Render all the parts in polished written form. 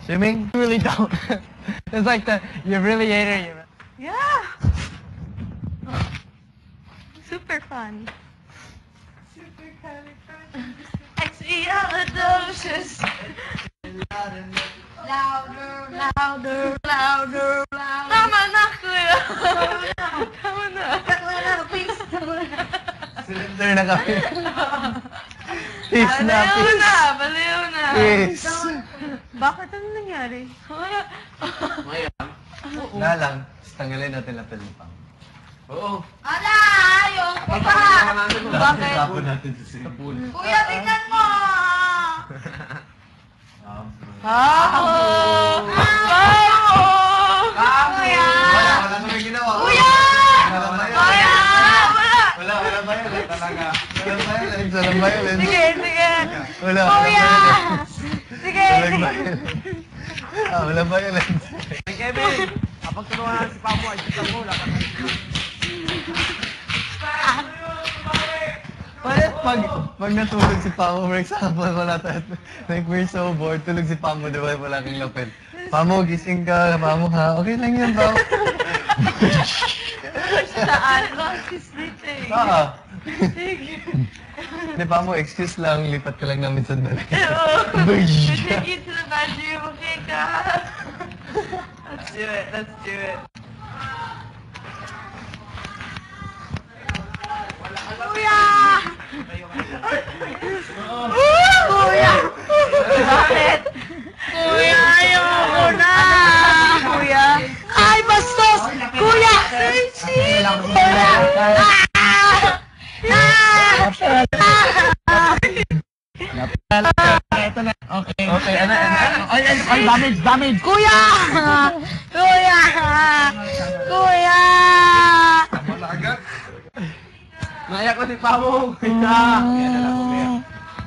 Swimming? You really don't. It's like you really hate her. Yeah. Super fun. Expialidocious. Louder, louder, louder, louder. Tama na, kuya. Tama na. Tama na, please. Surrender na kami. Peace na, Baliw peace. na, baliw na. Peace. Bakit ano nangyari? Na lang, tanggalin natin lapel ni Pang. Oo. Ala, ayoko pa. Bakit? Tapon natin sa pool. Kuya, tingnan mo. Kuya! Wala kami ginawa. Kuya! Wala Kuya! Wala! Wala violence talaga. Wala violence. Sige, sige. Wala Kuya! violence. Sige, Wala sige. violence. Wala violence. Kevin, kapag tulungan natin si Pamo, ay kita mo, lakas. Pag natulog si Pamo, for example, wala tayo, like we're so bored, tulog si Pamo, di ba, wala kang lapel. Pamo, gising ka, Pamo ha, okay lang yan, Pamo. Saan? Lost his sleeping. Sige. Hindi, Pamo, excuse lang, lipat ka lang namin sandali. We take you to the bedroom, okay, ka? Let's do it, let's do it. Kuya! Kuya! Bakit? Kuya, ayoko na! Kuya! Ay, bastos! Kuya! Kuya! Ito na. Okay. Okay, ano. Ay, damage! Kuya! Kuya! Kuya! Naiyak ko si Pamo. Kuya.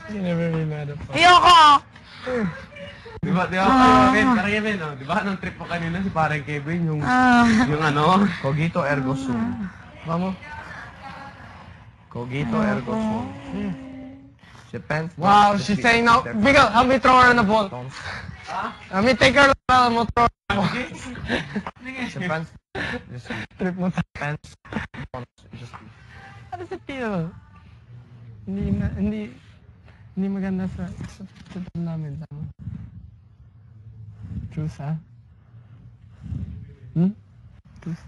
You never really mad at Pamo. Ayoko! Di ba, Kevin, parang Kevin, oh. Di ba, nung trip mo kanina si parang Kevin, yung ano? Cogito ergo sum. Pamo. Cogito ergo sum. Depends. Wow, she's saying no. Bigel, help me throw her on the ball. Let me take her and we'll throw her on the ball. Depends. Just Trip mo sa... depends. Just How does it feel? Hindi maganda sa total namin. Tama. Truth, ha? Truth.